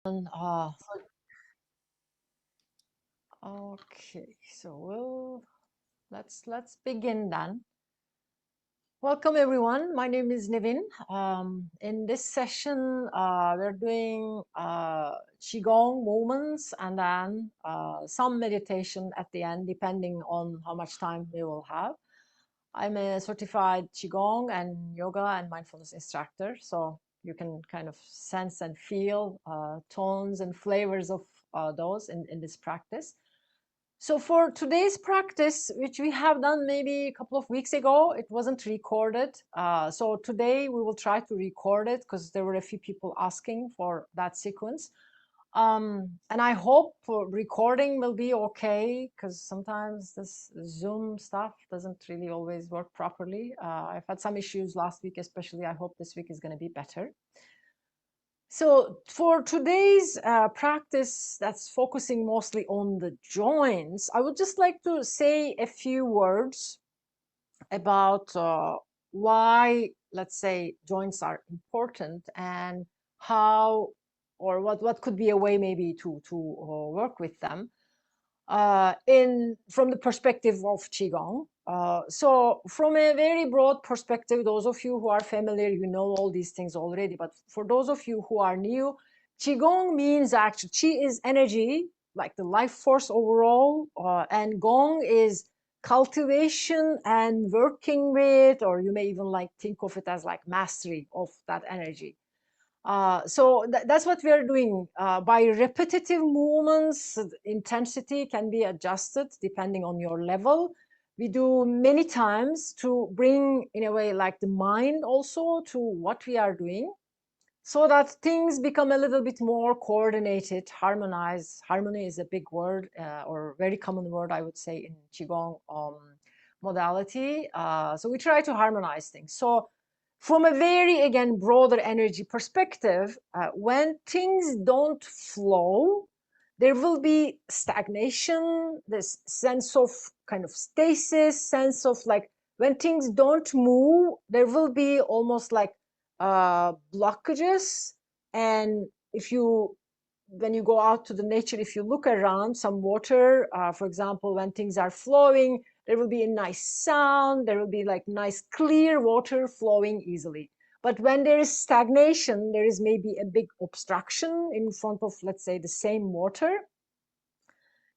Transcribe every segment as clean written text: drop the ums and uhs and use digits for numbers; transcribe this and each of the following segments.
Uh, okay, so let's begin then. Welcome everyone. My name is Nivin. In this session, we're doing Qigong movements and then some meditation at the end, depending on how much time we will have. I'm a certified Qigong and yoga and mindfulness instructor, so you can kind of sense and feel tones and flavors of those in this practice. So for today's practice, which we have done maybe a couple of weeks ago, it wasn't recorded. So today we will try to record it because there were a few people asking for that sequence. And I hope recording will be okay because sometimes this Zoom stuff doesn't really always work properly. I've had some issues last week, especially. I hope this week is going to be better. So for today's practice that's focusing mostly on the joints, I would just like to say a few words about why, let's say, joints are important and how or what could be a way maybe to work with them from the perspective of Qigong. So from a very broad perspective, those of you who are familiar, you know all these things already. But for those of you who are new, Qigong means actually, Qi is energy, like the life force overall, and Gong is cultivation and working with, or you may even like think of it as like mastery of that energy. So that's what we are doing. By repetitive movements, intensity can be adjusted depending on your level. We do many times to bring, in a way, like the mind also to what we are doing so that things become a little bit more coordinated, harmonized. Harmony is a big word or very common word, I would say, in Qigong modality. So we try to harmonize things. So from a very, again, broader energy perspective, when things don't flow, there will be stagnation, this sense of kind of stasis, sense of like when things don't move, there will be almost like blockages. And if you, when you go out to the nature, if you look around some water, for example, when things are flowing, there will be a nice sound, there will be like nice clear water flowing easily. But when there is stagnation, there is maybe a big obstruction in front of, let's say, the same water.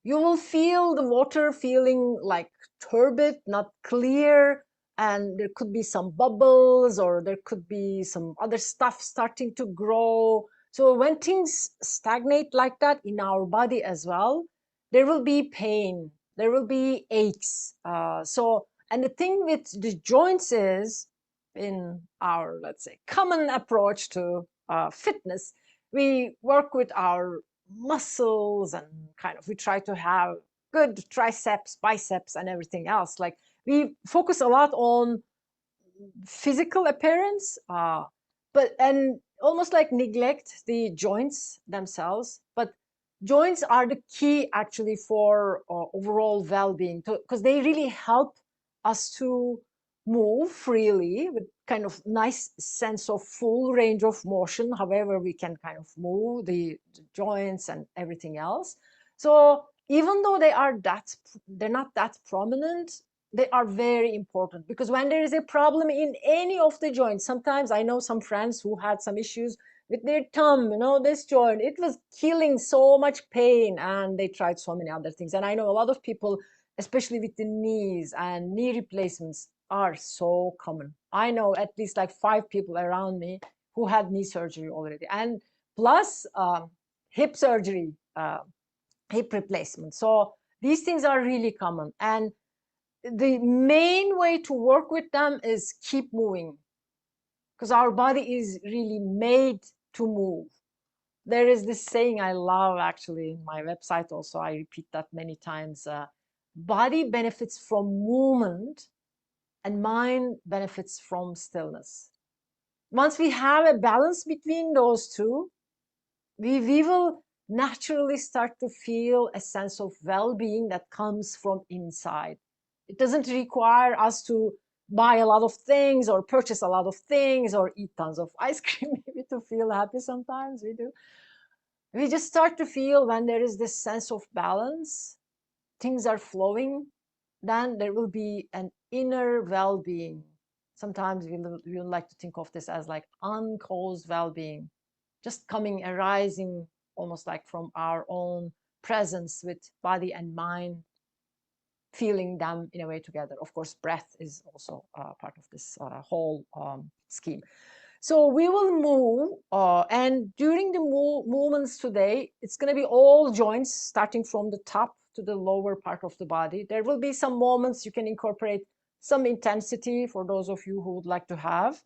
You will feel the water feeling like turbid, not clear, and there could be some bubbles or there could be some other stuff starting to grow. So when things stagnate like that in our body as well, there will be pain, there will be aches. And the thing with the joints is, in our, let's say, common approach to fitness, we work with our muscles and kind of we try to have good triceps, biceps, and everything else. Like we focus a lot on physical appearance, but and almost like neglect the joints themselves. But joints are the key actually for overall well-being because they really help us to move freely with kind of nice sense of full range of motion, however we can kind of move the joints and everything else. So even though they're not that prominent, they are very important because when there is a problem in any of the joints, sometimes I know some friends who had some issues with their thumb, this joint, it was killing so much pain and they tried so many other things. And I know a lot of people, especially with the knees and knee replacements, are so common. I know at least like 5 people around me who had knee surgery already, and plus hip surgery, hip replacement. So these things are really common. And the main way to work with them is keep moving because our body is really made to move. There is this saying I love actually in my website also, I repeat that many times. Body benefits from movement and mind benefits from stillness. Once we have a balance between those two, we will naturally start to feel a sense of well-being that comes from inside. It doesn't require us to buy a lot of things or purchase a lot of things or eat tons of ice cream maybe to feel happy. Sometimes we do. We just start to feel when there is this sense of balance, things are flowing, then there will be an inner well-being. Sometimes we like to think of this as like uncaused well-being, just coming, arising almost like from our own presence with body and mind, feeling them in a way together. Of course, breath is also part of this whole scheme. So we will move, and during the movements today, it's going to be all joints starting from the top to the lower part of the body. There will be some moments you can incorporate some intensity for those of you who would like to have.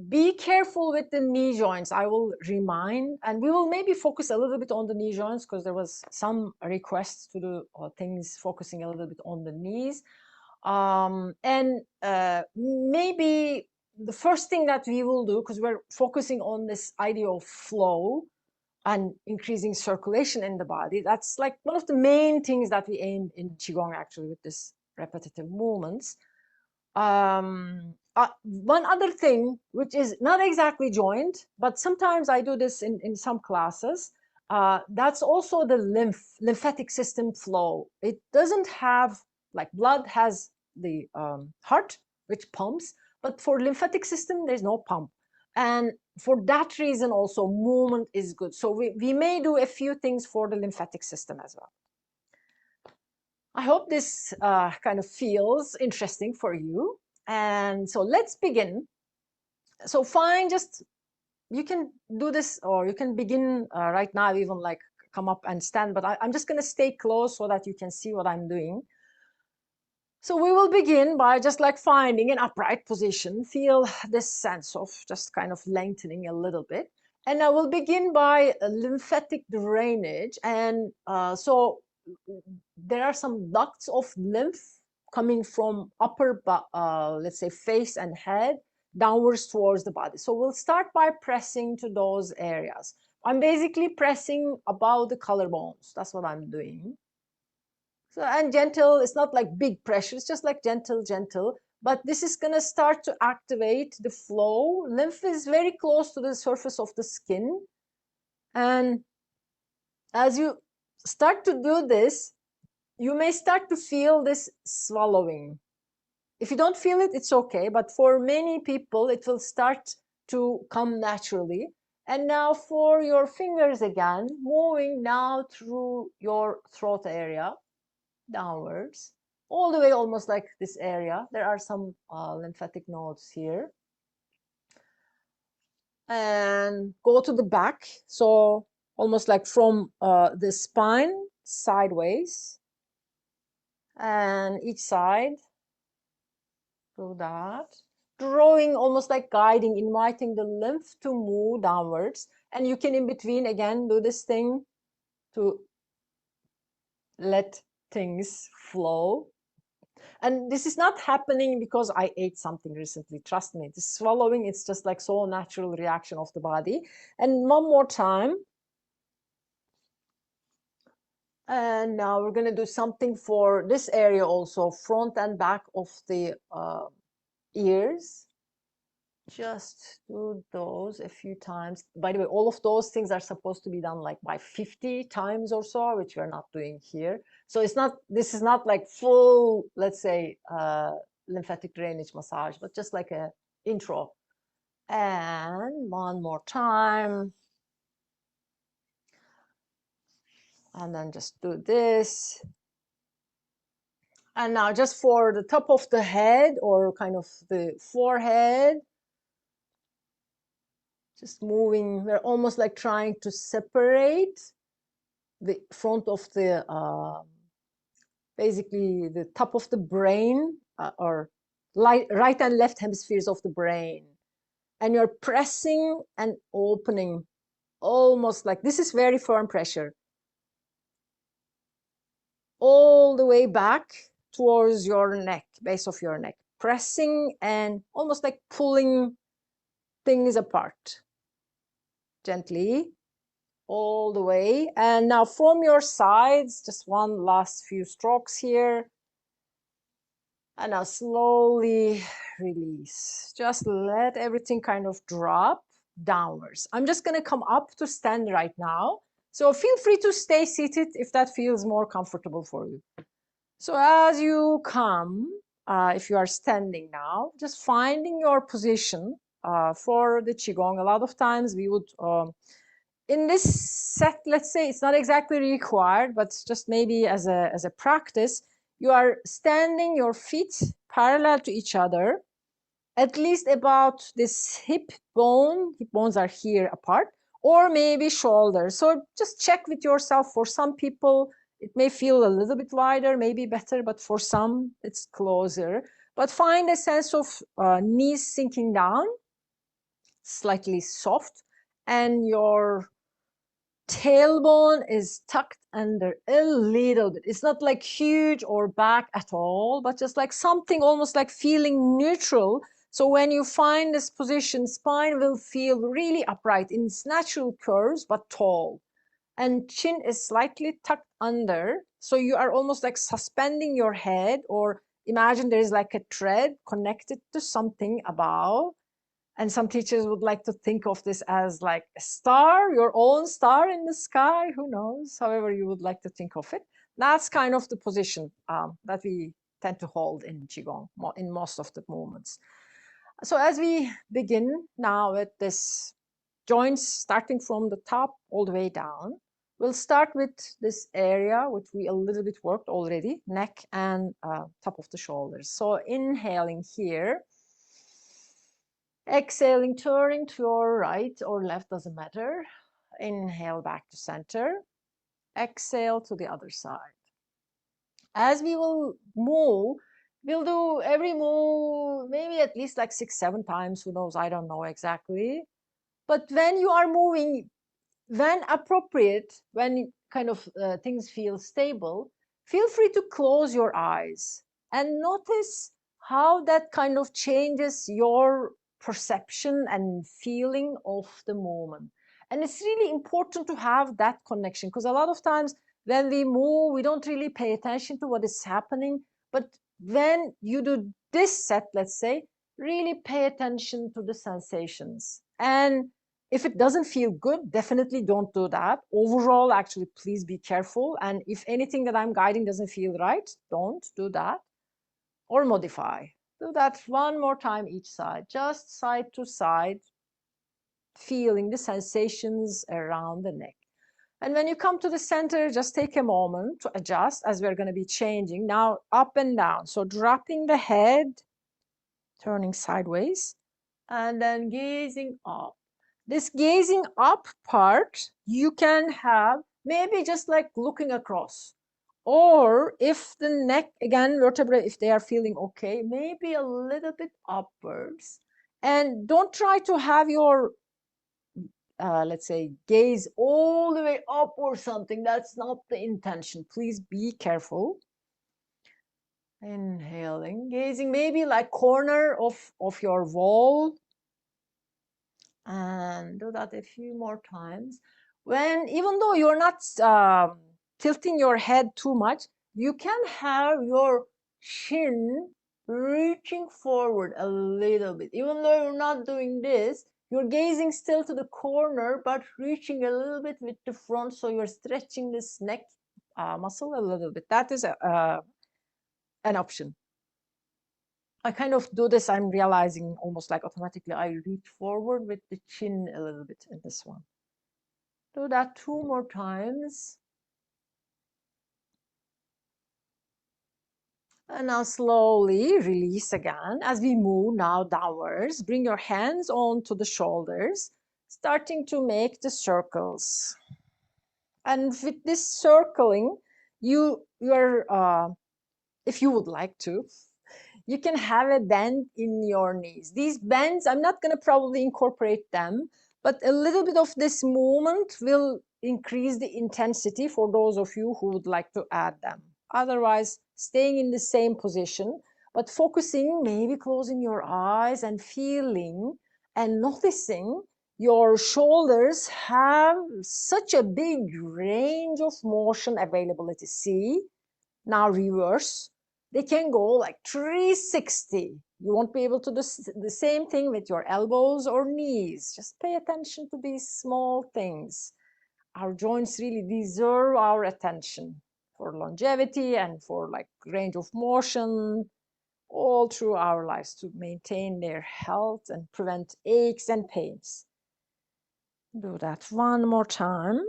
Be careful with the knee joints, I will remind, and we will maybe focus a little bit on the knee joints because there was some requests to do things focusing a little bit on the knees. And maybe the first thing that we will do, because we're focusing on this idea of flow and increasing circulation in the body, that's like one of the main things that we aim in Qigong actually with this repetitive movements. One other thing, which is not exactly joint, but sometimes I do this in some classes, that's also the lymphatic system flow. It doesn't have, like blood has the heart, which pumps, but for lymphatic system, there's no pump. And for that reason also, movement is good. So we may do a few things for the lymphatic system as well. I hope this kind of feels interesting for you. And so let's begin. So fine, just you can do this, or you can begin right now, even like come up and stand, but I'm just going to stay close so that you can see what I'm doing. So we will begin by just like finding an upright position. Feel this sense of just kind of lengthening a little bit. And I will begin by lymphatic drainage. And so there are some ducts of lymph coming from upper, let's say, face and head downwards towards the body. So we'll start by pressing to those areas. I'm basically pressing above the collarbones. That's what I'm doing. So, and gentle, it's not like big pressure, it's just like gentle, gentle. But this is going to start to activate the flow. Lymph is very close to the surface of the skin. And as you start to do this, you may start to feel this swallowing. If you don't feel it, it's okay. But for many people, it will start to come naturally. And now for your fingers again, moving now through your throat area, downwards, all the way almost like this area. There are some lymphatic nodes here. And go to the back. So almost like from the spine sideways. And each side. Do that. Drawing, almost like guiding, inviting the lymph to move downwards. And you can in between again do this thing to let things flow. And this is not happening because I ate something recently. Trust me, this swallowing, it's just like so natural reaction of the body. And one more time. And now we're going to do something for this area also, front and back of the ears. Just do those a few times. By the way, all of those things are supposed to be done like by 50 times or so, which we're not doing here. So it's not, this is not like full, let's say, lymphatic drainage massage, but just like a intro. And one more time. And then just do this. And now just for the top of the head or kind of the forehead, just moving, we're almost like trying to separate the front of the, basically the top of the brain or right and left hemispheres of the brain. And you're pressing and opening almost like, this is very firm pressure. All the way back towards your neck, base of your neck. Pressing and almost like pulling things apart. Gently. All the way. And now from your sides, just one last few strokes here. And now slowly release. Just let everything kind of drop downwards. I'm just going to come up to stand right now. So feel free to stay seated if that feels more comfortable for you. So as you come, if you are standing now, just finding your position for the Qigong. A lot of times we would, in this set, let's say it's not exactly required, but it's just maybe as a practice, you are standing your feet parallel to each other, at least about this hip bones are here apart, or maybe shoulders. So just check with yourself. For some people, it may feel a little bit wider, maybe better, but for some, it's closer. But find a sense of knees sinking down, slightly soft, and your tailbone is tucked under a little bit. It's not like huge or back at all, but just like something almost like feeling neutral. So when you find this position, spine will feel really upright in its natural curves, but tall. And chin is slightly tucked under. So you are almost like suspending your head, or imagine there is like a thread connected to something above. And some teachers would like to think of this as like a star, your own star in the sky, who knows, however you would like to think of it. That's kind of the position that we tend to hold in Qigong in most of the movements. So as we begin now with this joints starting from the top all the way down, we'll start with this area, which we a little bit worked already, neck and top of the shoulders. So inhaling here, exhaling, turning to your right or left, doesn't matter. Inhale back to center. Exhale to the other side. As we will move, we'll do every move maybe at least like 6-7 times. Who knows? I don't know exactly. But when you are moving, when appropriate, when kind of things feel stable, feel free to close your eyes and notice how that kind of changes your perception and feeling of the moment. And it's really important to have that connection, because a lot of times when we move, we don't really pay attention to what is happening. But when you do this set, let's say, really pay attention to the sensations. And if it doesn't feel good, definitely don't do that. Overall, actually, please be careful. And if anything that I'm guiding doesn't feel right, don't do that. Or modify. Do that one more time each side, just side to side, feeling the sensations around the neck. And when you come to the center, just take a moment to adjust, as we're going to be changing. Now up and down. So dropping the head, turning sideways, and then gazing up. This gazing up part, you can have maybe just like looking across. Or if the neck, again, vertebrae, if they are feeling okay, maybe a little bit upwards. And don't try to have your, let's say, gaze all the way up or something. That's not the intention. Please be careful. Inhaling, gazing maybe like corner of your wall. And do that a few more times. When, even though you're not tilting your head too much, you can have your chin reaching forward a little bit. Even though you're not doing this, you're gazing still to the corner, but reaching a little bit with the front, so you're stretching this neck muscle a little bit. That is an option. I kind of do this, I'm realizing almost like automatically I reach forward with the chin a little bit in this one. Do that 2 more times. And now slowly release again as we move now downwards. Bring your hands onto the shoulders, starting to make the circles. And with this circling, if you would like to, you can have a bend in your knees. These bends, I'm not going to probably incorporate them, but a little bit of this movement will increase the intensity for those of you who would like to add them. Otherwise, staying in the same position, but focusing, maybe closing your eyes and feeling and noticing your shoulders have such a big range of motion availability. See, now reverse. They can go like 360. You won't be able to do the same thing with your elbows or knees. Just pay attention to these small things. Our joints really deserve our attention for longevity and for like range of motion all through our lives to maintain their health and prevent aches and pains. Do that one more time.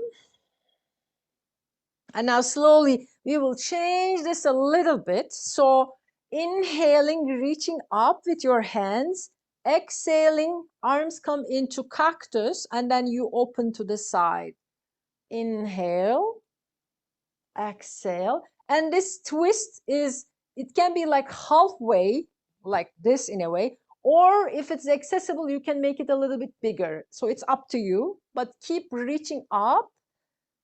And now slowly we will change this a little bit. So inhaling, reaching up with your hands, exhaling, arms come into cactus, and then you open to the side. Inhale, exhale. And this twist is, it can be like halfway, like this in a way, or if it's accessible, you can make it a little bit bigger. So it's up to you, but keep reaching up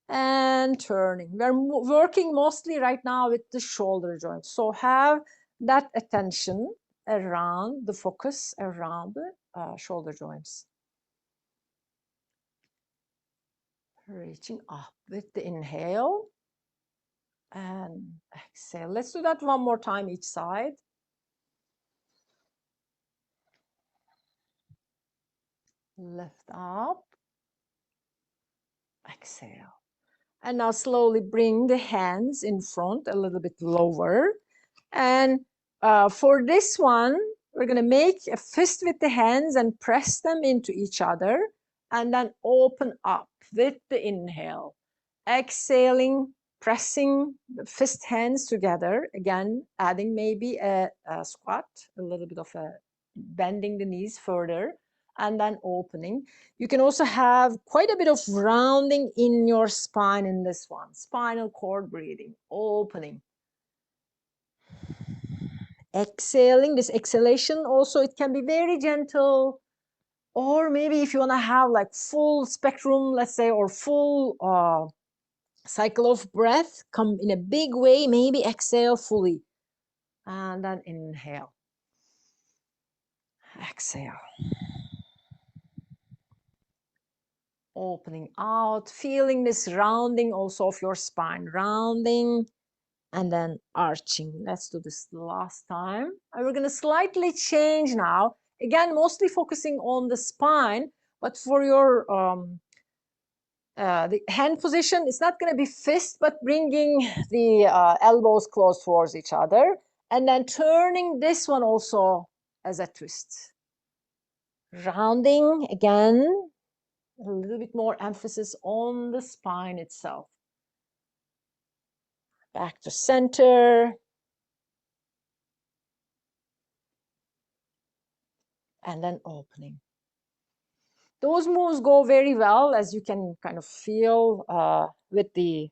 and turning. We're working mostly right now with the shoulder joint. So have that attention around the focus around the shoulder joints. Reaching up with the inhale and exhale. Let's do that one more time each side. Lift up, exhale. And now slowly bring the hands in front a little bit lower. And for this one, we're going to make a fist with the hands and press them into each other. And then open up with the inhale. Exhaling, pressing the fist hands together. Again, adding maybe a squat, a little bit of a bending the knees further. And then opening. You can also have quite a bit of rounding in your spine in this one. Spinal cord breathing, opening. Exhaling, this exhalation also, it can be very gentle. Or maybe if you want to have like full spectrum, let's say, or full cycle of breath, come in a big way, maybe exhale fully. And then inhale. Exhale. Opening out, feeling this rounding also of your spine, rounding and then arching. Let's do this last time. And we're going to slightly change now. Again, mostly focusing on the spine, but for your the hand position, it's not going to be fist, but bringing the elbows close towards each other. And then turning this one also as a twist. Rounding again. A little bit more emphasis on the spine itself. Back to center. And then opening. Those moves go very well, as you can kind of feel with the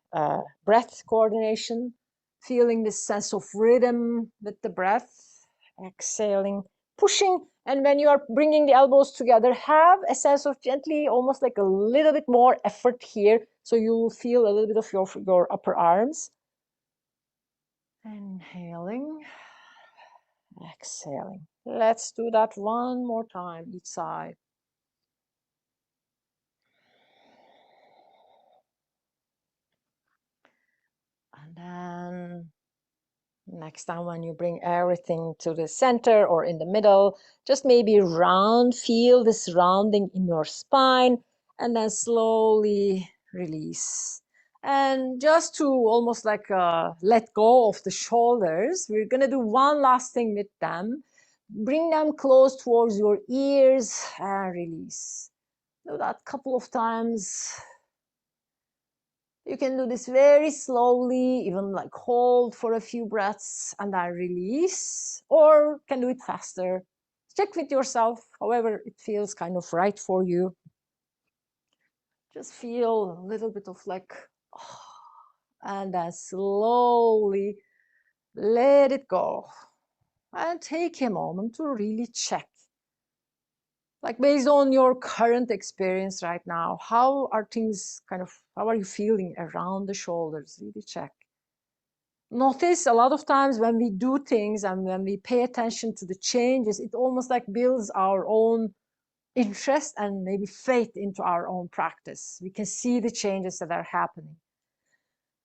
breath coordination, feeling this sense of rhythm with the breath, exhaling, pushing. And when you are bringing the elbows together, have a sense of gently, almost like a little bit more effort here. So you'll feel a little bit of your upper arms. Inhaling, exhaling. Let's do that one more time, each side. And then next time when you bring everything to the center or in the middle, just maybe round, feel this rounding in your spine, and then slowly release. And just to almost like let go of the shoulders, we're going to do one last thing with them. Bring them close towards your ears and release. Do that a couple of times. You can do this very slowly, even like hold for a few breaths and then release, or can do it faster. Check with yourself, however it feels kind of right for you. Just feel a little bit of like, and then slowly let it go. And take a moment to really check. Like based on your current experience right now, how are things kind of, how are you feeling around the shoulders? Really check. Notice a lot of times when we do things and when we pay attention to the changes, it almost like builds our own interest and maybe faith into our own practice. We can see the changes that are happening.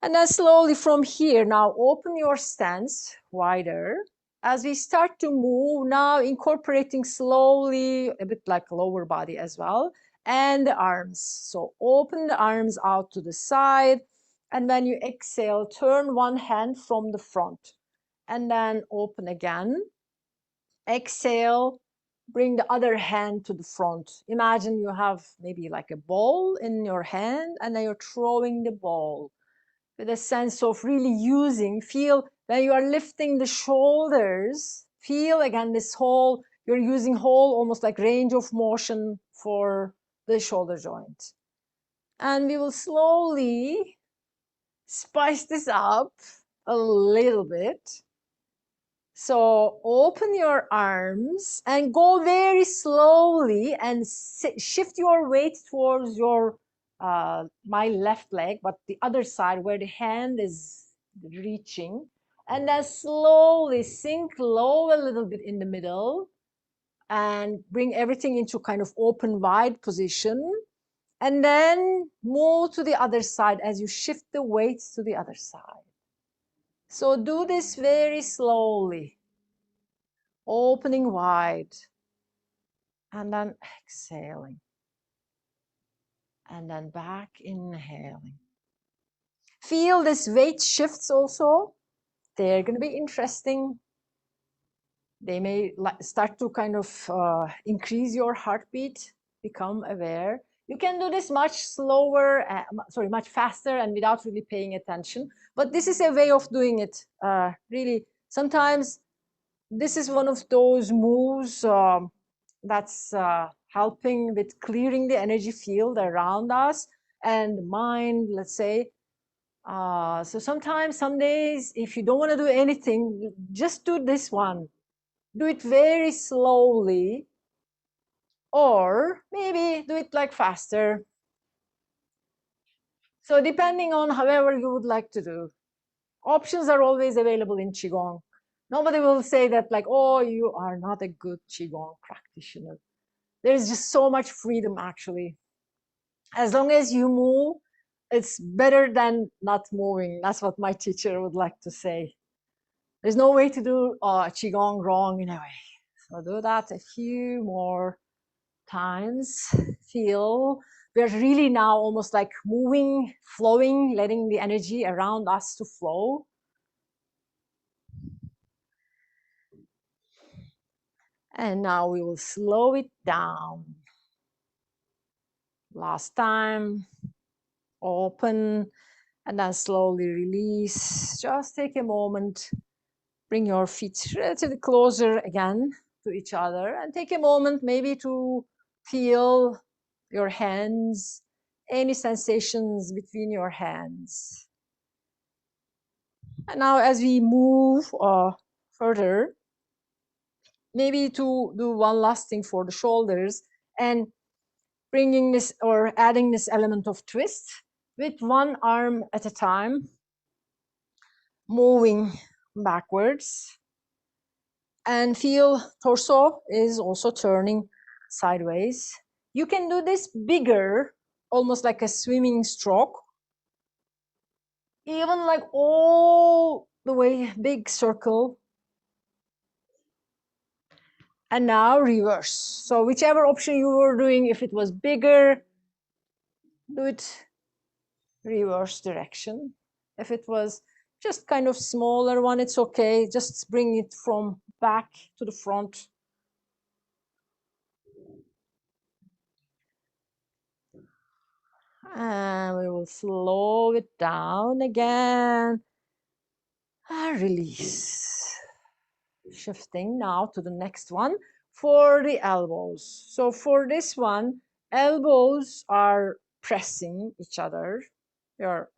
And then slowly from here, now open your stance wider. As we start to move, now incorporating slowly, a bit like lower body as well, and the arms. So open the arms out to the side. And when you exhale, turn one hand from the front. And then open again. Exhale, bring the other hand to the front. Imagine you have maybe like a ball in your hand, and then you're throwing the ball with a sense of really using. Feel when you are lifting the shoulders, feel again this whole, you're using whole almost like range of motion for the shoulder joint. And we will slowly spice this up a little bit. So open your arms and go very slowly and shift your weight towards your my left leg, but the other side where the hand is reaching. And then slowly sink low a little bit in the middle and bring everything into kind of open wide position. And then move to the other side as you shift the weights to the other side. So do this very slowly. Opening wide and then exhaling and then back inhaling. Feel this weight shifts also. They're going to be interesting. They may start to kind of increase your heartbeat, become aware. You can do this much slower, much faster and without really paying attention. But this is a way of doing it. Really, sometimes this is one of those moves that's helping with clearing the energy field around us and mind, let's say. So sometimes, some days, if you don't want to do anything, just do this one. Do it very slowly, or maybe do it like faster. So depending on however you would like to do. Options are always available in Qigong. Nobody will say that like, oh, you are not a good Qigong practitioner. There's just so much freedom, actually. As long as you move, it's better than not moving. That's what my teacher would like to say. There's no way to do Qigong wrong in a way. So do that a few more times. Feel we're really now almost like moving, flowing, letting the energy around us to flow. And now we will slow it down. Last time, open, and then slowly release. Just take a moment, bring your feet relatively closer again to each other, and take a moment maybe to feel your hands, any sensations between your hands. And now as we move further, maybe to do one last thing for the shoulders and bringing this or adding this element of twist with one arm at a time, moving backwards, and feel torso is also turning sideways. You can do this bigger, almost like a swimming stroke, even like all the way, big circle. And now reverse. So whichever option you were doing, if it was bigger, do it reverse direction. If it was just kind of smaller one, it's okay. Just bring it from back to the front. And we will slow it down again. And release. Shifting now to the next one for the elbows. So for this one, elbows are pressing each other. Your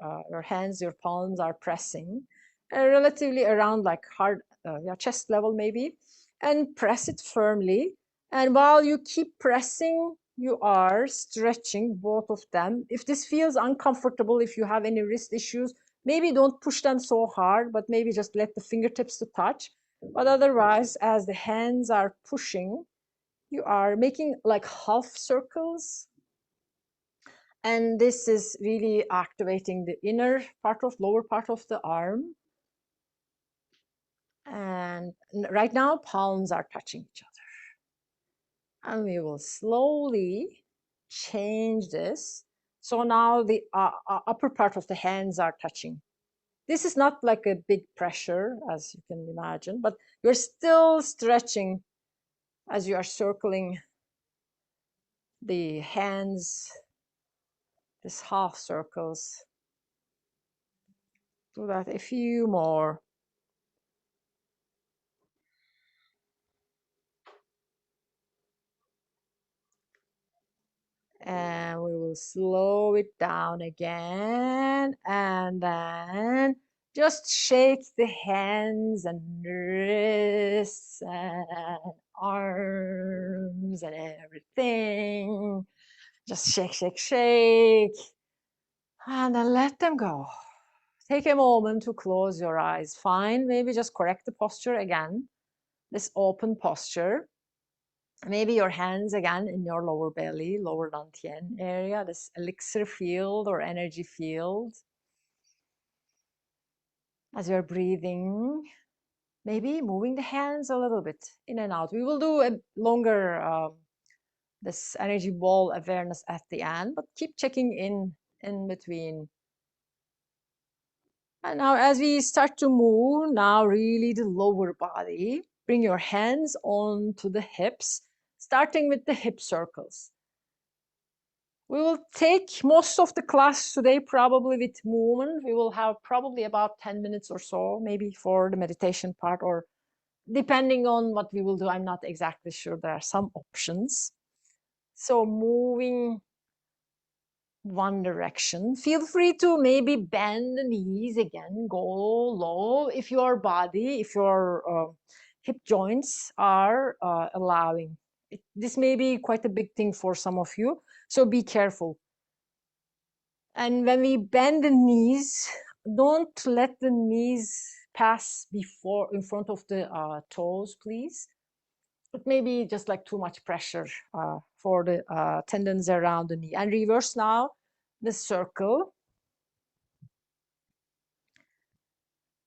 hands, your palms are pressing relatively around like hard, your chest level maybe, and press it firmly. And while you keep pressing, you are stretching both of them. If this feels uncomfortable, if you have any wrist issues, maybe don't push them so hard, but maybe just let the fingertips to touch. But otherwise, as the hands are pushing, you are making like half circles. And this is really activating the inner part of, lower part of the arm. And right now, palms are touching each other. And we will slowly change this. So now the upper part of the hands are touching. This is not like a big pressure, as you can imagine, but you're still stretching as you are circling the hands, this half circles. Do that a few more. And we will slow it down again, and then just shake the hands and wrists and arms and everything. Just shake, shake, shake, and then let them go. Take a moment to close your eyes. Fine, maybe just correct the posture again, this open posture. Maybe your hands again in your lower belly, lower dantian area, this elixir field or energy field. As you're breathing, maybe moving the hands a little bit in and out. We will do a longer this energy ball awareness at the end, but keep checking in between. And now as we start to move, now really the lower body, bring your hands onto the hips, starting with the hip circles. We will take most of the class today probably with movement. We will have probably about 10 minutes or so, maybe for the meditation part, or depending on what we will do. I'm not exactly sure. There are some options. So moving one direction. Feel free to maybe bend the knees again, go low if your body, if your hip joints are allowing. This may be quite a big thing for some of you, so be careful. And when we bend the knees, don't let the knees pass before in front of the toes, please. It may be just like too much pressure for the tendons around the knee. And reverse now the circle.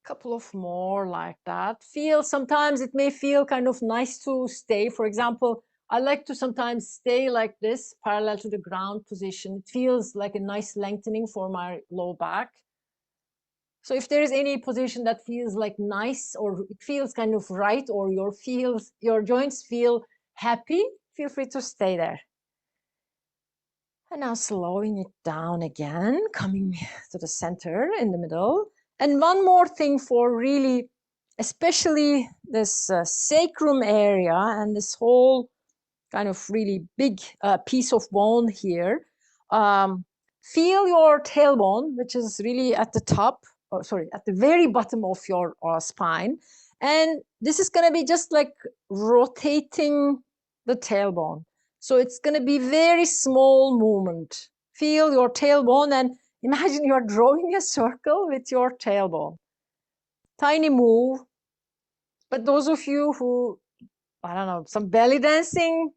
Couple of more like that. Feel, sometimes it may feel kind of nice to stay. For example, I like to sometimes stay like this, parallel to the ground position. It feels like a nice lengthening for my low back. So if there is any position that feels like nice, or it feels kind of right, or your joints feel happy, feel free to stay there. And now slowing it down again, coming to the center in the middle. And one more thing for really, especially this sacrum area and this whole kind of really big piece of bone here. Feel your tailbone, which is really at the top, at the very bottom of your spine. And this is going to be just like rotating the tailbone. So it's going to be very small movement. Feel your tailbone and imagine you're drawing a circle with your tailbone. Tiny move. But those of you who, I don't know, some belly dancing,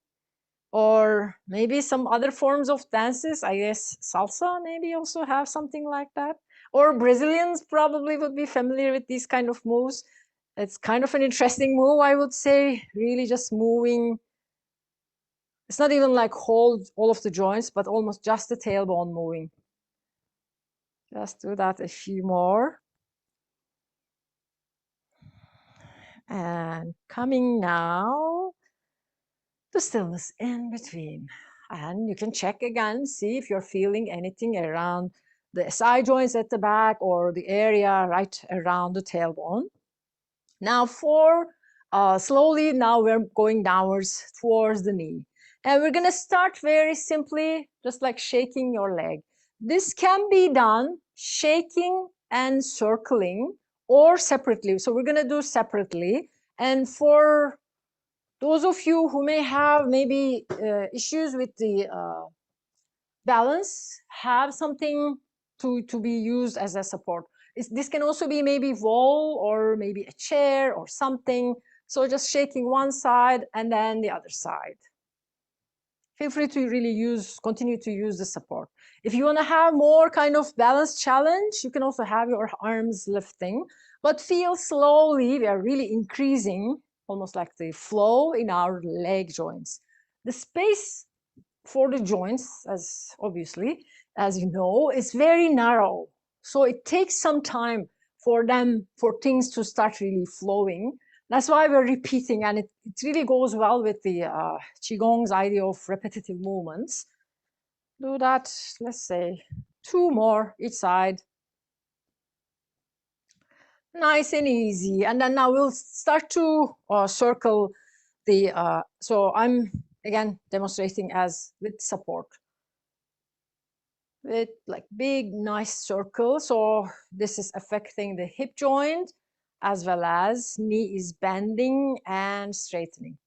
or maybe some other forms of dances, I guess salsa maybe also have something like that. Or Brazilians probably would be familiar with these kind of moves. It's kind of an interesting move, I would say, really just moving. It's not even like hold all of the joints, but almost just the tailbone moving. Just do that a few more. And coming now to stillness in between. And you can check again, see if you're feeling anything around the side joints at the back or the area right around the tailbone. Now slowly, now we're going downwards towards the knee. And we're gonna start very simply, just like shaking your leg. This can be done shaking and circling or separately. So we're gonna do separately. And for those of you who may have maybe issues with the balance, have something to be used as a support. This can also be maybe wall or maybe a chair or something. So just shaking one side and then the other side. feel free to really continue to use the support. If you want to have more kind of balance challenge, you can also have your arms lifting, but feel slowly we are really increasing, almost like the flow in our leg joints. The space for the joints, as obviously, as you know, is very narrow. So it takes some time for things to start really flowing. That's why we're repeating, and it really goes well with the Qigong's idea of repetitive movements. Do that, let's say, 2 more each side. Nice and easy. And then now we'll start to circle the, so I'm again demonstrating as with support. With like big, nice circle. So this is affecting the hip joint as well as knee is bending and straightening.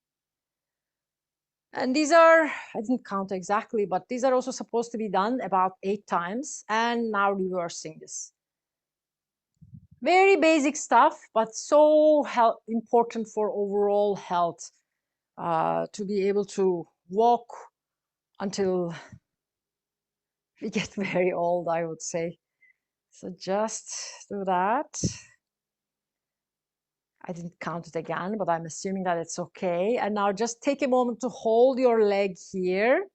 And these are, I didn't count exactly, but these are also supposed to be done about 8 times. And now reversing this. Very basic stuff, but so important for overall health, to be able to walk until we get very old, I would say. So just do that. I didn't count it again, but I'm assuming that it's okay. And now just take a moment to hold your leg here.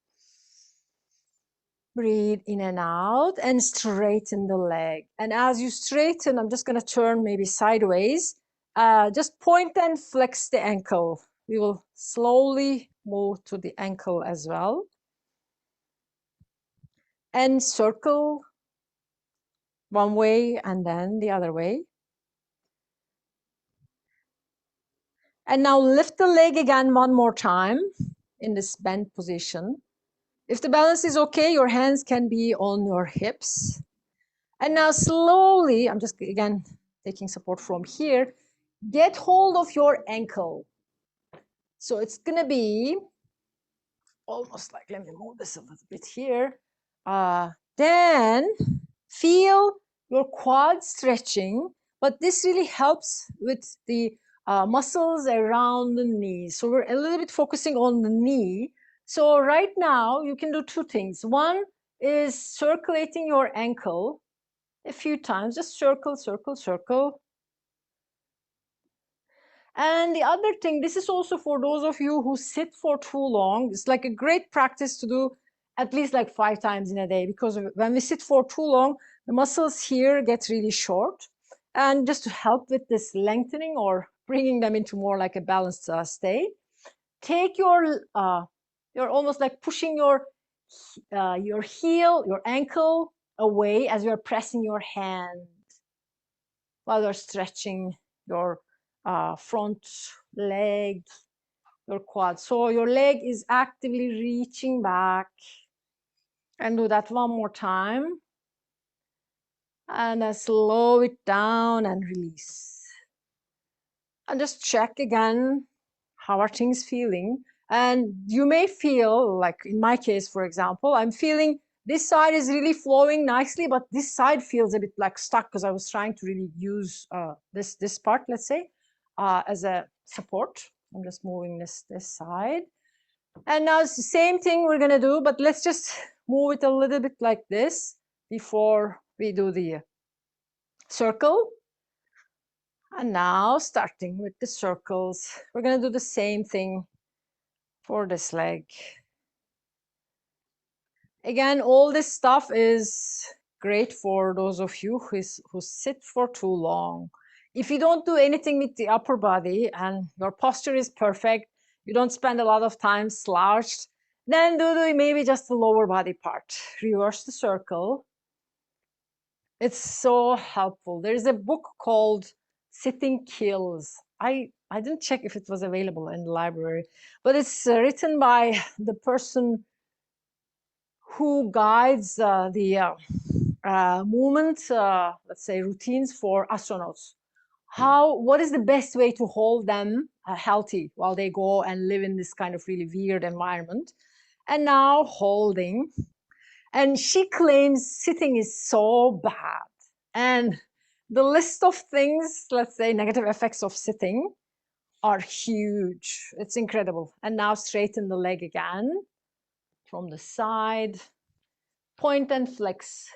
Breathe in and out and straighten the leg. And as you straighten, I'm just going to turn maybe sideways. Just point and flex the ankle. We will slowly move to the ankle as well. And circle one way and then the other way. And now lift the leg again one more time in this bent position. If the balance is okay, your hands can be on your hips. And now slowly, I'm just again taking support from here, get hold of your ankle. So it's going to be almost like, let me move this a little bit here. Then feel your quad stretching, but this really helps with the muscles around the knee. So we're a little bit focusing on the knee. So right now you can do 2 things. One is circulating your ankle a few times, just circle, circle, circle. And the other thing, this is also for those of you who sit for too long. It's like a great practice to do at least like 5 times in a day, because when we sit for too long, the muscles here get really short. And just to help with this lengthening or bringing them into more like a balanced state, take you're almost like pushing your heel, your ankle away as you're pressing your hand while you're stretching your front leg, your quad. So your leg is actively reaching back. And do that one more time. And then slow it down and release. And just check again, how are things feeling? And you may feel, like in my case, for example, I'm feeling this side is really flowing nicely, but this side feels a bit like stuck because I was trying to really use this part, let's say, as a support. I'm just moving this side. And now it's the same thing we're going to do, but let's just move it a little bit like this before we do the circle. And now starting with the circles, we're going to do the same thing for this leg. Again, all this stuff is great for those of you who sit for too long. If you don't do anything with the upper body and your posture is perfect, you don't spend a lot of time slouched, then do maybe just the lower body part. Reverse the circle. It's so helpful. There's a book called Sitting Kills. I didn't check if it was available in the library, but it's written by the person who guides the movement, let's say, routines for astronauts. What is the best way to hold them healthy while they go and live in this kind of really weird environment? And now holding. And she claims sitting is so bad. And the list of things, let's say, negative effects of sitting are huge. It's incredible. And now straighten the leg again. from the side. Point and flex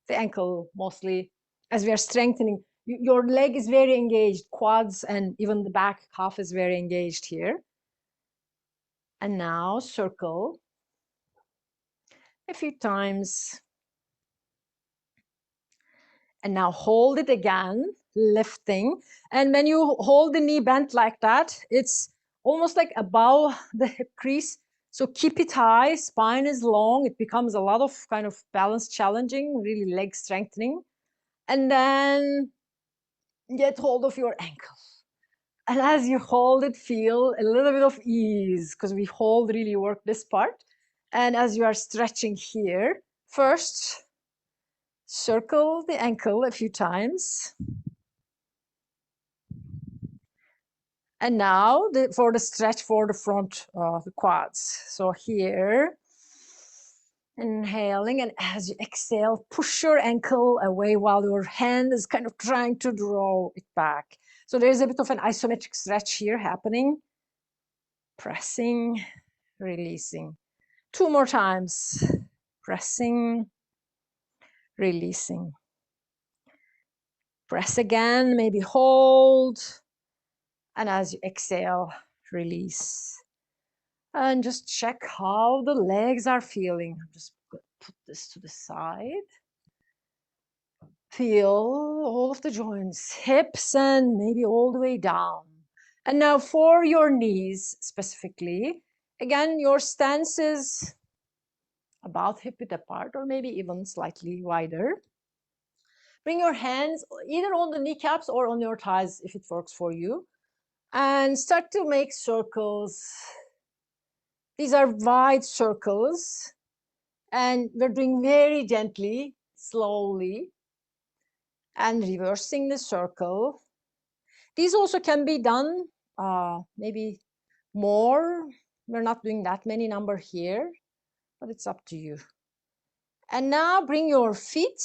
the ankle mostly as we are strengthening. Your leg is very engaged, quads and even the back half is very engaged here. And now circle a few times. And now hold it again, lifting. And when you hold the knee bent like that, it's almost like above the hip crease. So keep it high, spine is long. It becomes a lot of kind of balance challenging, really leg strengthening. And then get hold of your ankle. And as you hold it, feel a little bit of ease because we hold really work this part. And as you are stretching here, first circle the ankle a few times. And now for the stretch for the front of the quads. So here, inhaling, and as you exhale, push your ankle away while your hand is kind of trying to draw it back. So there's a bit of an isometric stretch here happening. Pressing, releasing. 2 more times. Pressing, releasing. Press again, maybe hold. And as you exhale, release. And just check how the legs are feeling. I'm just going to put this to the side. Feel all of the joints, hips, and maybe all the way down. And now for your knees specifically, again, your stance is about hip width apart or maybe even slightly wider. Bring your hands either on the kneecaps or on your thighs if it works for you. And start to make circles. These are wide circles. And we're doing very gently, slowly, and reversing the circle. These also can be done maybe more. We're not doing that many number here, but it's up to you. And now bring your feet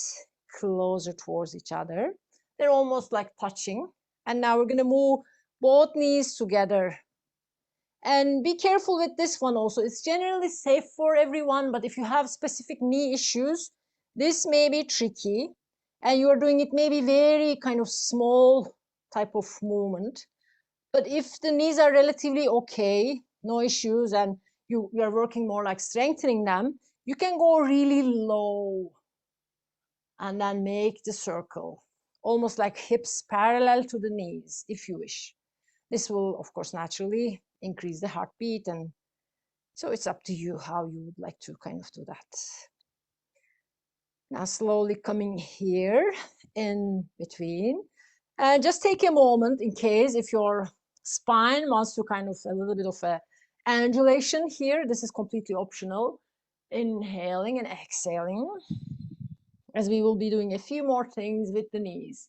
closer towards each other. They're almost like touching. And now we're going to move both knees together. And be careful with this one also. It's generally safe for everyone, but if you have specific knee issues, this may be tricky. And you're doing it maybe very kind of small type of movement. But if the knees are relatively okay, no issues, and you are working more like strengthening them, you can go really low and then make the circle, almost like hips parallel to the knees, if you wish. This will, of course, naturally increase the heartbeat, and so it's up to you how you would like to kind of do that. Now slowly coming here in between, and just take a moment in case if your spine wants to kind of a little bit of a undulation here. This is completely optional. Inhaling and exhaling, as we will be doing a few more things with the knees.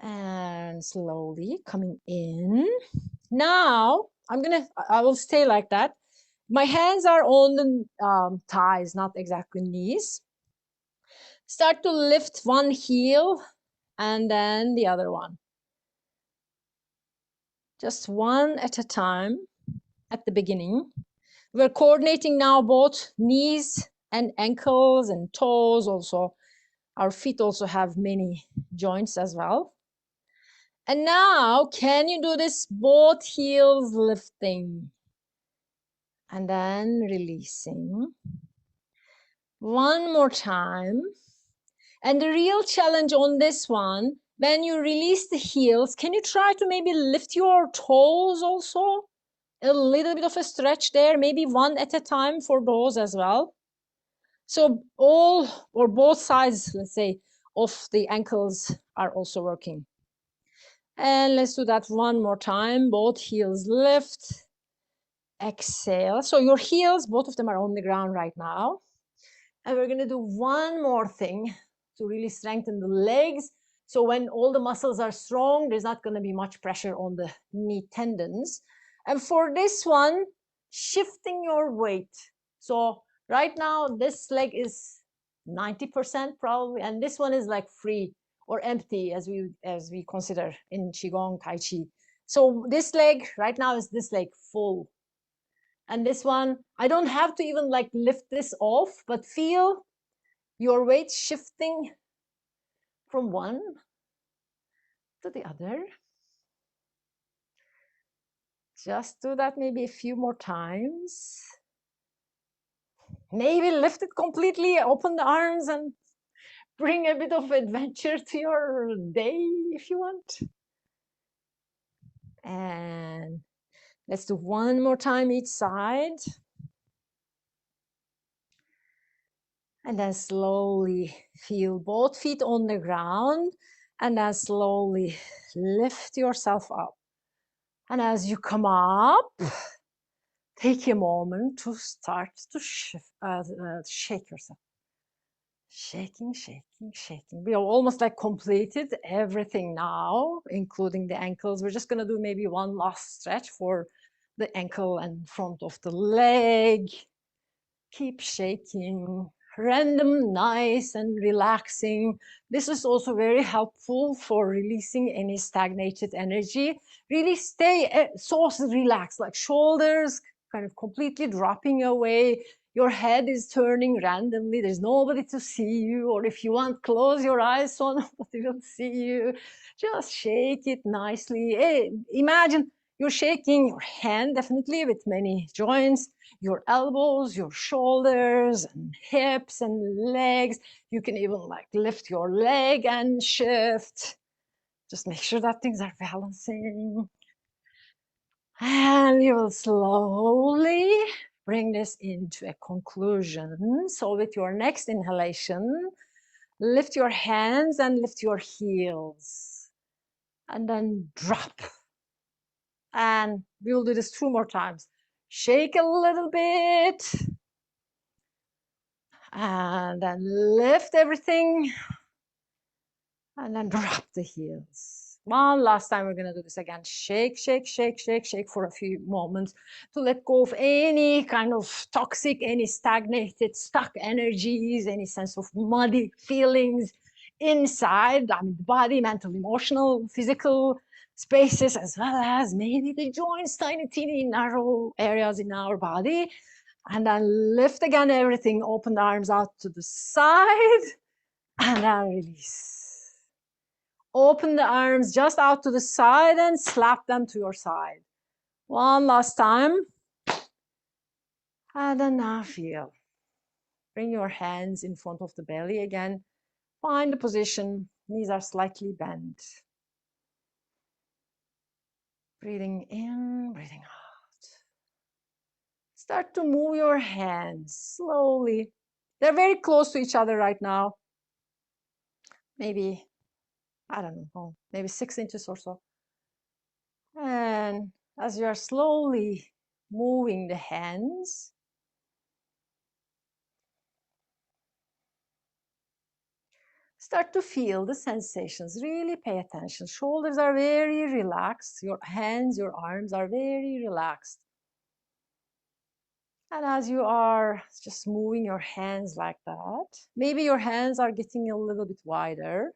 And slowly coming in. Now I will stay like that. My hands are on the thighs, not exactly knees. Start to lift one heel and then the other one. Just one at a time at the beginning. We're coordinating now both knees and ankles and toes also. Our feet also have many joints as well. And now, can you do this both heels lifting? And then releasing. One more time. And the real challenge on this one, when you release the heels, can you try to maybe lift your toes also? A little bit of a stretch there, maybe one at a time for those as well. So all or both sides, let's say, of the ankles are also working. And let's do that one more time. Both heels lift. Exhale. So your heels, both of them are on the ground right now. And we're going to do one more thing to really strengthen the legs. So when all the muscles are strong, there's not going to be much pressure on the knee tendons. And for this one, shifting your weight. So right now, this leg is 90% probably, and this one is like free or empty as we consider in Qigong, Tai Chi. So this leg right now is this leg full. And this one, I don't have to even like lift this off, but feel your weight shifting from one to the other. Just do that maybe a few more times. Maybe lift it completely, open the arms and bring a bit of adventure to your day if you want. And let's do one more time each side. And then slowly feel both feet on the ground, and then slowly lift yourself up. And as you come up, take a moment to start to shake yourself. Shaking, shaking, shaking. We are almost like completed everything now, including the ankles. We're just going to do maybe one last stretch for the ankle and front of the leg. Keep shaking. Random, nice and relaxing. This is also very helpful for releasing any stagnated energy. Really stay so relaxed, like shoulders kind of completely dropping away. Your head is turning randomly. There's nobody to see you. Or if you want, close your eyes so nobody will see you. Just shake it nicely. Imagine you're shaking your hand, definitely with many joints, your elbows, your shoulders, and hips and legs. You can even like lift your leg and shift. Just make sure that things are balancing. And you will slowly bring this into a conclusion. So with your next inhalation, lift your hands and lift your heels. And then drop. And we'll do this 2 more times. Shake a little bit. And then lift everything. And then drop the heels. One last time, we're going to do this again. Shake, shake, shake, shake, shake for a few moments to let go of any kind of toxic, any stagnated, stuck energies, any sense of muddy feelings inside, I mean, the body, mental, emotional, physical spaces, as well as maybe the joints, tiny, teeny, narrow areas in our body. And then lift again everything, open the arms out to the side, and then release. Open the arms just out to the side and slap them to your side. One last time. And then now feel. Bring your hands in front of the belly again. Find the position. Knees are slightly bent. Breathing in, breathing out. Start to move your hands slowly. They're very close to each other right now. Maybe, I don't know, maybe 6 inches or so. And as you are slowly moving the hands, start to feel the sensations. Really pay attention. Shoulders are very relaxed. Your hands, your arms are very relaxed. And as you are just moving your hands like that, maybe your hands are getting a little bit wider.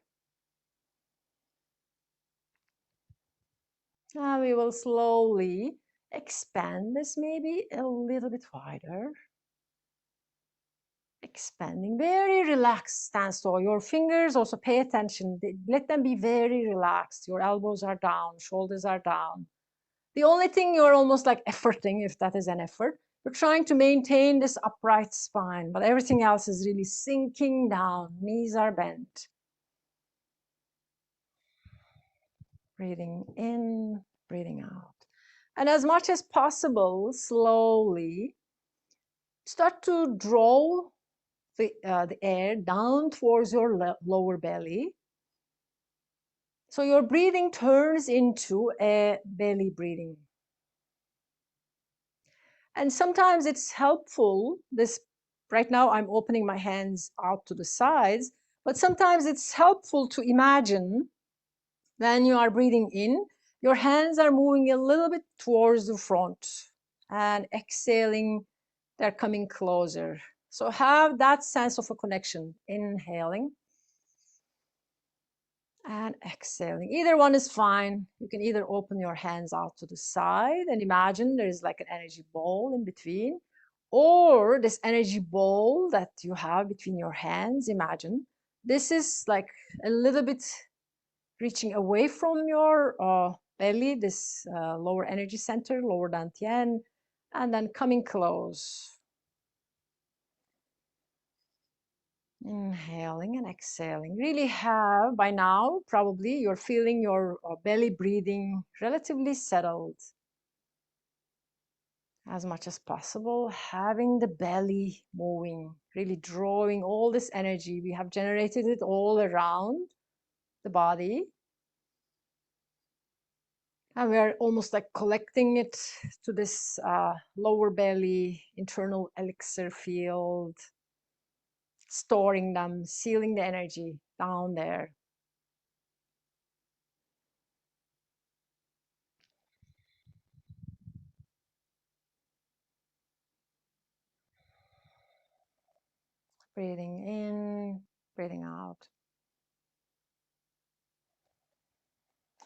Now we will slowly expand this maybe a little bit wider. Expanding, very relaxed stance. So your fingers also pay attention. Let them be very relaxed. Your elbows are down, shoulders are down. The only thing you're almost like efforting, if that is an effort, you're trying to maintain this upright spine, but everything else is really sinking down. Knees are bent. Breathing in, breathing out. And as much as possible, slowly start to draw the air down towards your lower belly. So your breathing turns into a belly breathing. And sometimes it's helpful, right now I'm opening my hands out to the sides, but sometimes it's helpful to imagine when you are breathing in, your hands are moving a little bit towards the front, and exhaling, they're coming closer. So have that sense of a connection, inhaling And exhaling. Either one is fine. You can either open your hands out to the side and imagine there's like an energy ball in between, or this energy ball that you have between your hands, imagine this is like a little bit reaching away from your belly, this lower energy center, lower dantian, and then coming close. Inhaling and exhaling. Really have, by now, probably you're feeling your belly breathing relatively settled. As much as possible, having the belly moving, really drawing all this energy. We have generated it all around the body. And we are almost like collecting it to this lower belly, internal elixir field, storing them, sealing the energy down there. Breathing in, breathing out.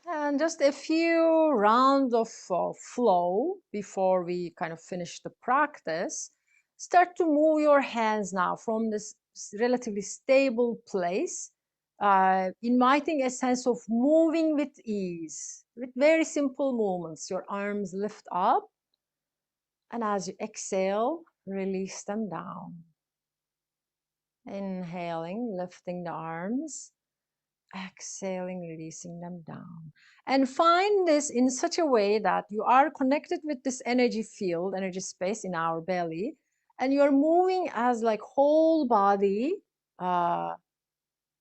And just a few rounds of flow before we kind of finish the practice. Start to move your hands now from this relatively stable place, inviting a sense of moving with ease, with very simple movements. Your arms lift up, and as you exhale, release them down. Inhaling, lifting the arms. Exhaling, releasing them down. And find this in such a way that you are connected with this energy field, energy space in our belly, and you're moving as like whole body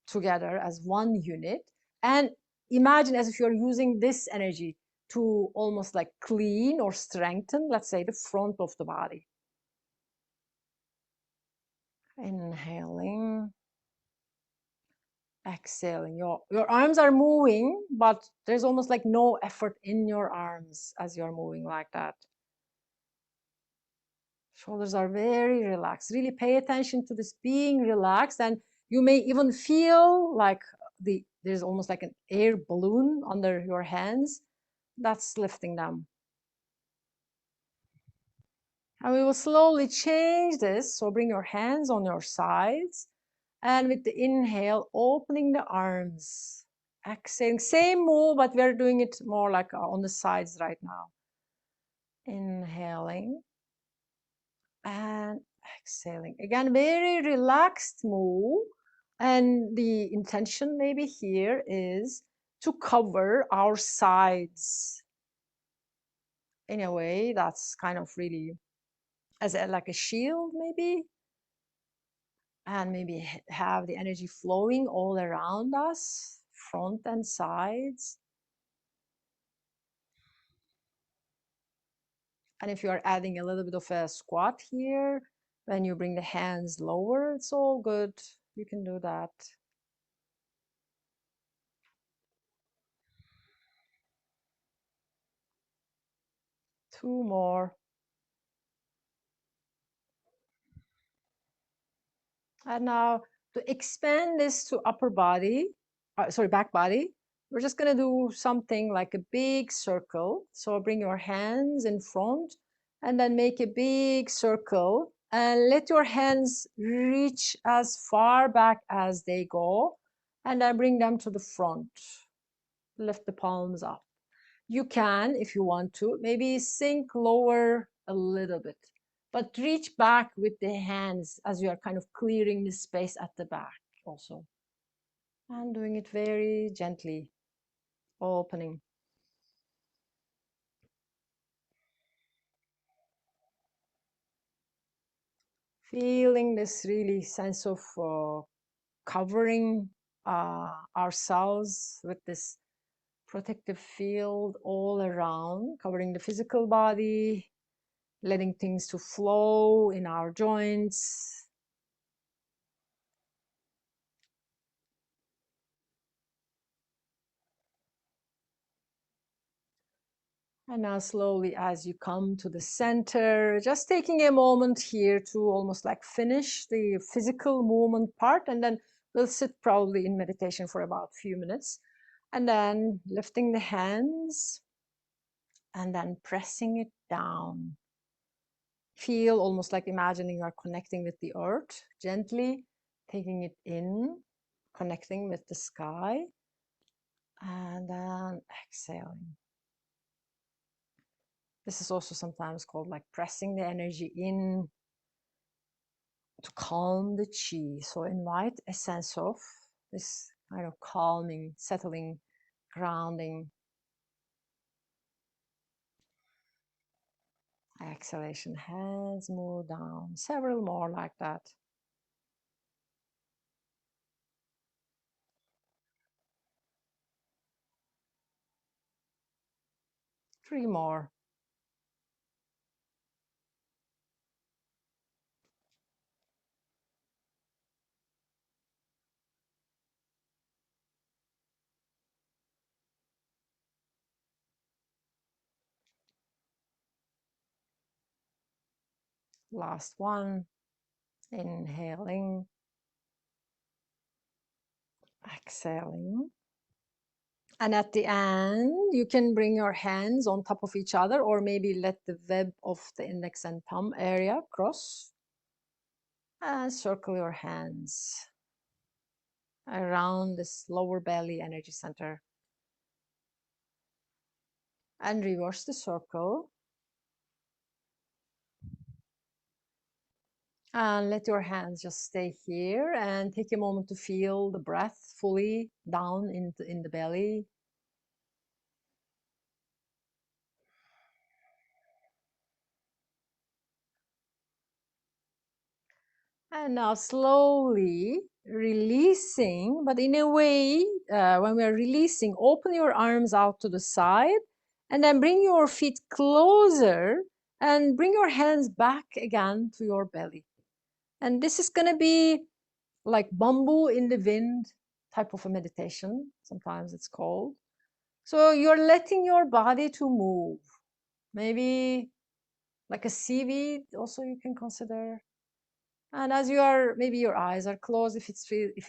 together as one unit. And imagine as if you're using this energy to almost like clean or strengthen, let's say, the front of the body. Inhaling. Exhaling. Your arms are moving, but there's almost like no effort in your arms as you're moving like that. Shoulders are very relaxed. Really pay attention to this being relaxed, and you may even feel like there's almost like an air balloon under your hands. That's lifting them. And we will slowly change this. So bring your hands on your sides. And with the inhale, opening the arms. Exhaling, same move, but we're doing it more like on the sides right now. Inhaling and exhaling. Again, very relaxed move. And the intention maybe here is to cover our sides in a way that's kind of really as like a shield maybe. And maybe have the energy flowing all around us, front and sides. And if you are adding a little bit of a squat here, when you bring the hands lower, it's all good. You can do that. Two more. And now to expand this to upper body, back body, we're just gonna do something like a big circle. So bring your hands in front and then make a big circle and let your hands reach as far back as they go and then bring them to the front. Lift the palms up. You can, if you want to, maybe sink lower a little bit, but reach back with the hands as you are kind of clearing the space at the back also. And doing it very gently, opening. Feeling this really sense of covering ourselves with this protective field all around, covering the physical body, letting things to flow in our joints. And now slowly as you come to the center, just taking a moment here to almost like finish the physical movement part, and then we'll sit probably in meditation for about a few minutes. And then lifting the hands and then pressing it down. Feel almost like imagining you are connecting with the earth, gently taking it in, connecting with the sky, and then exhaling. This is also sometimes called like pressing the energy in to calm the chi. So invite a sense of this kind of calming, settling, grounding. Exhalation, hands move down. Several more like that. 3 more. Last one. Inhaling, exhaling. And at the end, you can bring your hands on top of each other, or maybe let the web of the index and thumb area cross. And circle your hands around this lower belly energy center. And reverse the circle. And let your hands just stay here and take a moment to feel the breath fully down in the belly. And now slowly releasing, but in a way, when we are releasing, open your arms out to the side and then bring your feet closer and bring your hands back again to your belly. And this is going to be like bamboo in the wind type of a meditation. Sometimes it's called. So you're letting your body to move. Maybe like a seaweed also you can consider. And as you are, maybe your eyes are closed if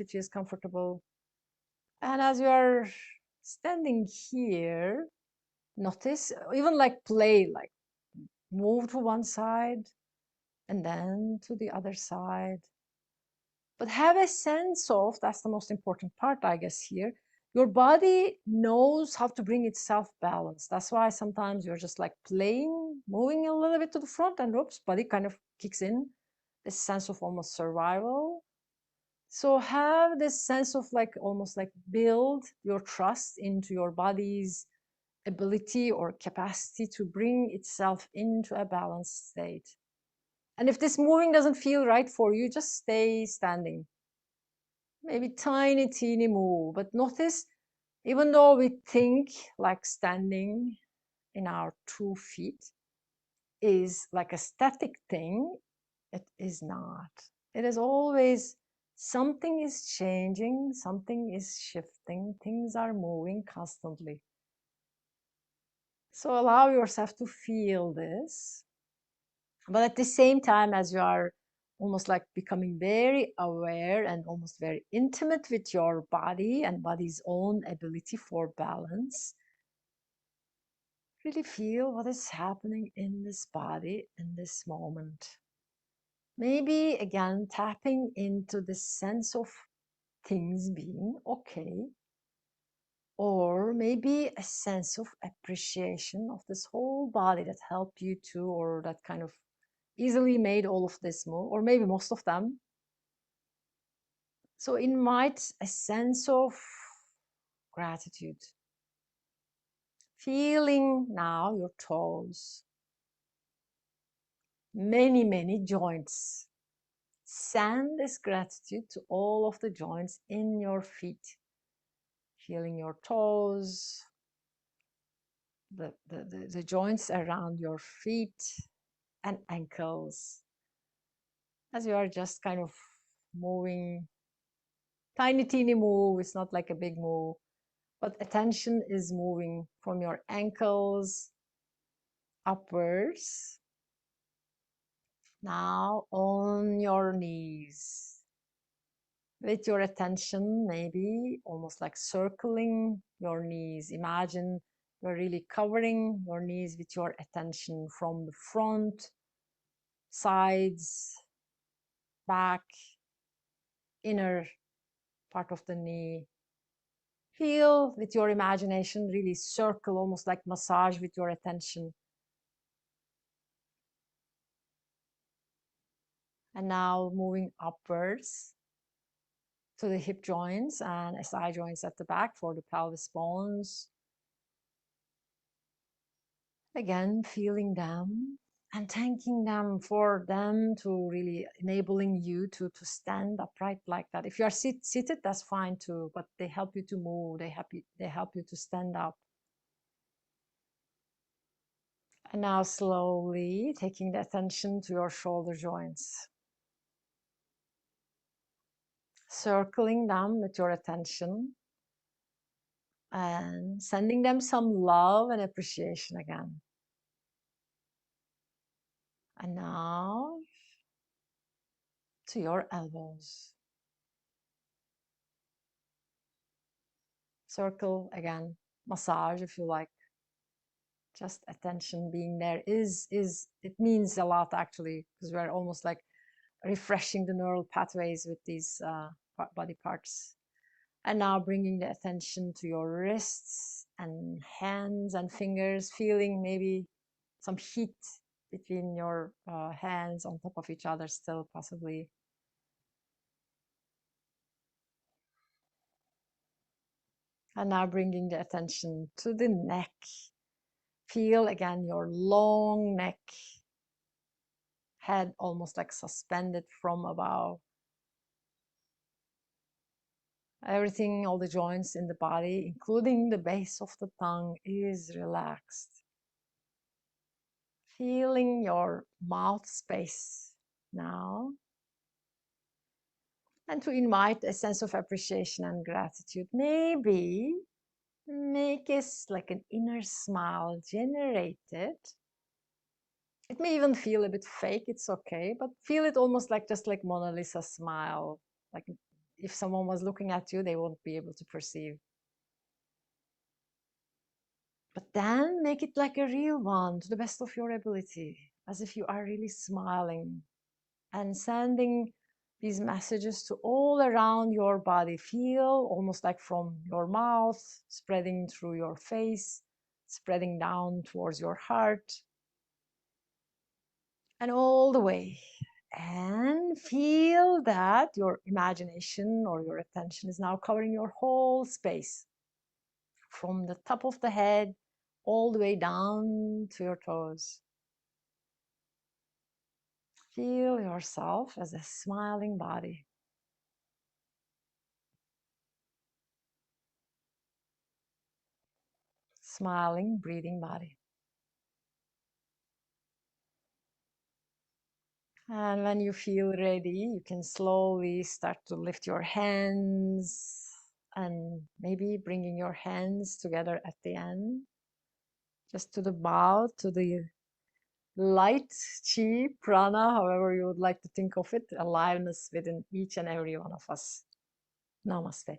it feels comfortable. And as you are standing here, notice, even like play, like move to one side and then to the other side. But have a sense of, that's the most important part, I guess, here. Your body knows how to bring itself balance. That's why sometimes you're just like playing, moving a little bit to the front, and oops, body kind of kicks in. This sense of almost survival. So have this sense of like almost like build your trust into your body's ability or capacity to bring itself into a balanced state. And if this moving doesn't feel right for you, just stay standing. Maybe tiny, teeny move, but notice, even though we think like standing in our 2 feet is like a static thing, it is not. It is always something is changing, something is shifting, things are moving constantly. So allow yourself to feel this. But at the same time, as you are almost like becoming very aware and almost very intimate with your body and body's own ability for balance, really feel what is happening in this body in this moment. Maybe again, tapping into the sense of things being okay, or maybe a sense of appreciation of this whole body that helped you to, or that kind of easily made all of this move, or maybe most of them. So invite a sense of gratitude. Feeling now your toes, many, many joints. Send this gratitude to all of the joints in your feet. Feeling your toes, the joints around your feet and ankles. As you are just kind of moving, tiny, teeny move. It's not like a big move, but attention is moving from your ankles upwards. Now on your knees. with your attention, maybe almost like circling your knees. Imagine you're really covering your knees with your attention from the front, sides, back, inner part of the knee. Feel with your imagination, really circle, almost like massage with your attention. And now moving upwards to the hip joints and SI joints at the back for the pelvis bones. Again, feeling them and thanking them for them to really enabling you to stand upright like that. If you are seated, that's fine too, but they help you to move. They help you to stand up. And now slowly taking the attention to your shoulder joints. Circling them with your attention and sending them some love and appreciation again. And now to your elbows. Circle again, massage if you like. Just attention being there is it means a lot actually, because we're almost like refreshing the neural pathways with these body parts. And now bringing the attention to your wrists and hands and fingers, feeling maybe some heat between your hands on top of each other still possibly. And now bringing the attention to the neck. Feel again your long neck, head almost like suspended from above. Everything, all the joints in the body, including the base of the tongue, is relaxed. Feeling your mouth space now. And to invite a sense of appreciation and gratitude. Maybe make it like an inner smile generated. It may even feel a bit fake, it's okay, but feel it almost like just like Mona Lisa smile. Like if someone was looking at you, they won't be able to perceive. But then make it like a real one to the best of your ability, as if you are really smiling and sending these messages to all around your body. Feel almost like from your mouth, spreading through your face, spreading down towards your heart, and all the way. And feel that your imagination or your attention is now covering your whole space, from the top of the head all the way down to your toes. Feel yourself as a smiling body. Smiling, breathing body. And when you feel ready, you can slowly start to lift your hands and maybe bringing your hands together at the end, just to the bow, to the light chi, prana, however you would like to think of it, aliveness within each and every one of us. Namaste.